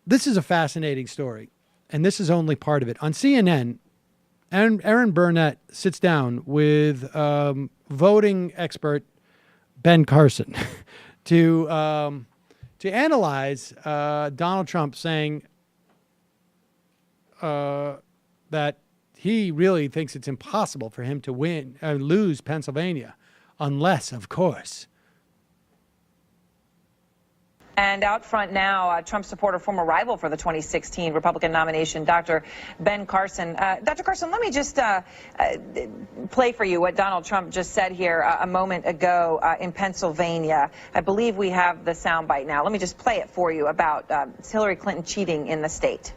This is a fascinating story, and this is only part of it. On CNN, Erin Burnett sits down with voting expert Ben Carson to analyze Donald Trump saying that he really thinks it's impossible for him to lose Pennsylvania, unless, of course. And out front now, Trump supporter, former rival for the 2016 Republican nomination, Dr. Ben Carson. Dr. Carson, let me just play for you what Donald Trump just said here a moment ago in Pennsylvania. I believe we have the soundbite now. Let me just play it for you about Hillary Clinton cheating in the state.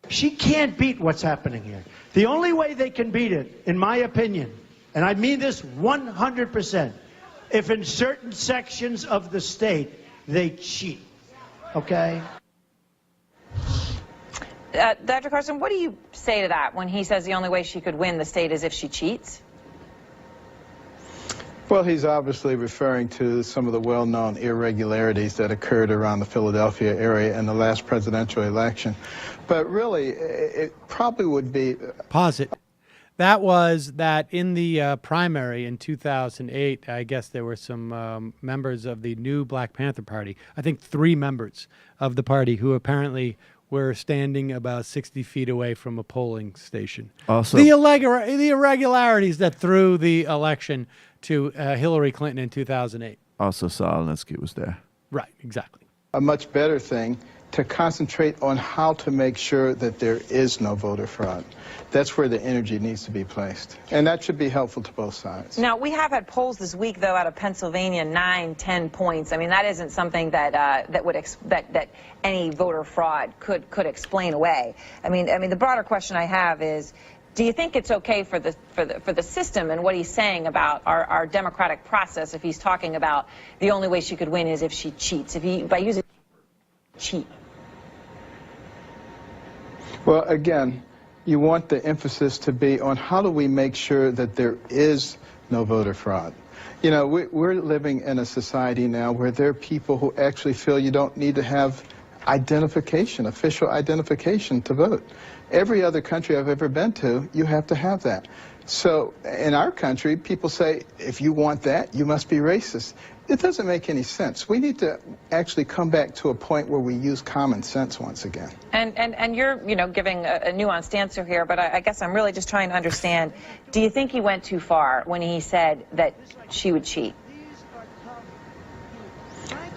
She can't beat what's happening here. The only way they can beat it, in my opinion, and I mean this 100%, if in certain sections of the state they cheat, okay? Dr. Carson, what do you say to that when he says the only way she could win the state is if she cheats? Well, he's obviously referring to some of the well-known irregularities that occurred around the Philadelphia area in the last presidential election. But really, it probably would be... Pause it. That was that in the primary in 2008, I guess there were some members of the new Black Panther Party, I think 3 members of the party who apparently were standing about 60 feet away from a polling station. Also, the irregularities that threw the election to Hillary Clinton in 2008. Also, Saul Alinsky was there. Right, exactly. A much better thing to concentrate on how to make sure that there is no voter fraud. That's where the energy needs to be placed. And that should be helpful to both sides. Now, we have had polls this week, though, out of Pennsylvania, 9, 10 points. I mean, that isn't something that that any voter fraud could explain away. I mean, the broader question I have is, do you think it's okay for the system and what he's saying about our democratic process if he's talking about the only way she could win is if she cheats, by using cheat? Well, again, you want the emphasis to be on how do we make sure that there is no voter fraud. You know, we're living in a society now where there are people who actually feel you don't need to have identification, official identification to vote. Every other country I've ever been to, you have to have that. So in our country, people say, if you want that, you must be racist. It doesn't make any sense. We need to actually come back to a point where we use common sense once again. And you're, giving a nuanced answer here, but I guess I'm really just trying to understand, do you think he went too far when he said that she would cheat?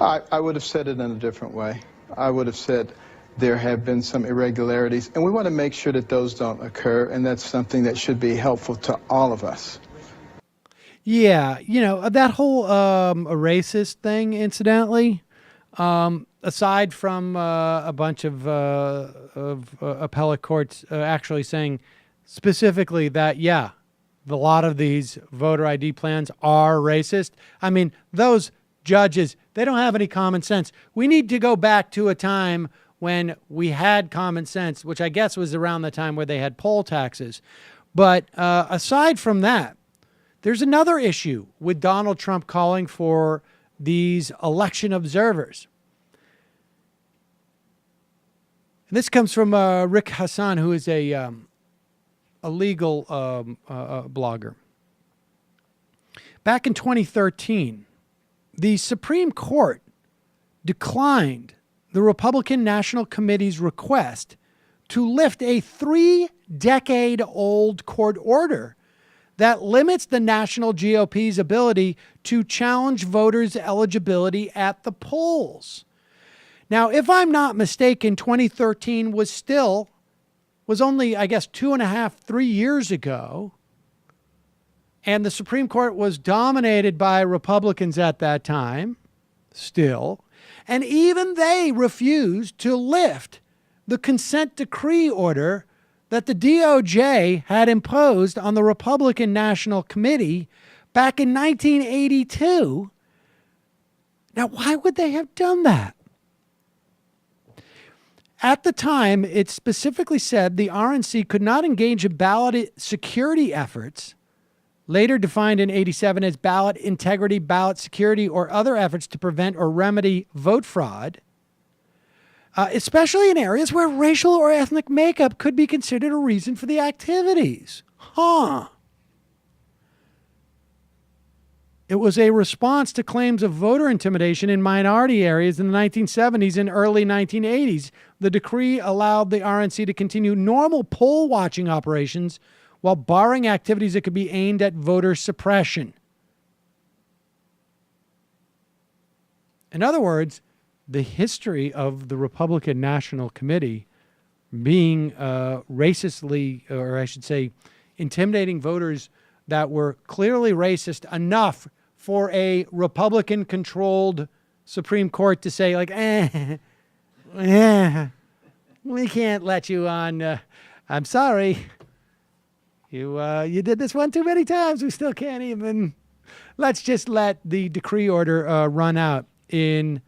I would have said it in a different way. I would have said there have been some irregularities, and we want to make sure that those don't occur, and that's something that should be helpful to all of us. Yeah, that whole racist thing, incidentally, aside from a bunch of appellate courts actually saying specifically that, yeah, a lot of these voter ID plans are racist. I mean, those judges, they don't have any common sense. We need to go back to a time when we had common sense, which I guess was around the time where they had poll taxes. But aside from that, there's another issue with Donald Trump calling for these election observers. And this comes from Rick Hassan, who is a legal blogger. Back in 2013, the Supreme Court declined the Republican National Committee's request to lift a 3-decade-old court order that limits the national GOP's ability to challenge voters' eligibility at the polls. Now, if I'm not mistaken, 2013 was only, I guess, 2.5, 3 years ago. And the Supreme Court was dominated by Republicans at that time, still. And even they refused to lift the consent decree order that the DOJ had imposed on the Republican National Committee back in 1982. Now, why would they have done that? At the time, it specifically said the RNC could not engage in ballot security efforts later defined in 87 as ballot integrity, ballot security, or other efforts to prevent or remedy vote fraud, especially in areas where racial or ethnic makeup could be considered a reason for the activities. It was a response to claims of voter intimidation in minority areas in the 1970s and early 1980s. The decree allowed the RNC to continue normal poll watching operations while barring activities that could be aimed at voter suppression. In other words, the history of the Republican National Committee being racistly, or I should say, intimidating voters that were clearly racist enough for a Republican-controlled Supreme Court to say, like, we can't let you on. I'm sorry. You did this one too many times. We still can't even. Let's just let the decree order run out in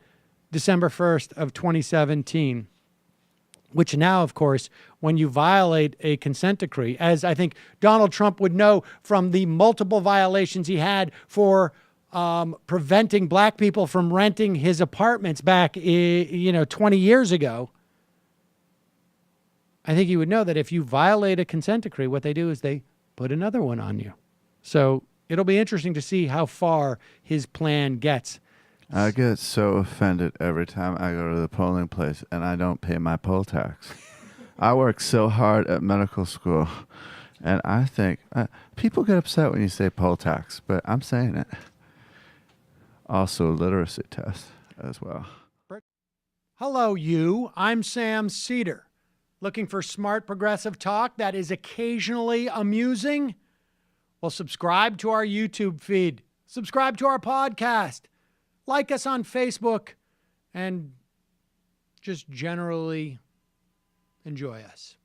December 1st of 2017, which now, of course, when you violate a consent decree, as I think Donald Trump would know from the multiple violations he had for preventing black people from renting his apartments back, 20 years ago, I think he would know that if you violate a consent decree, what they do is they put another one on you. So it'll be interesting to see how far his plan gets. I get so offended every time I go to the polling place and I don't pay my poll tax. I work so hard at medical school, and I think people get upset when you say poll tax, but I'm saying it. Also, literacy test as well. Hello, you. I'm Sam Cedar. Looking for smart progressive talk that is occasionally amusing? Well, subscribe to our YouTube feed. Subscribe to our podcast. Like us on Facebook, and just generally enjoy us.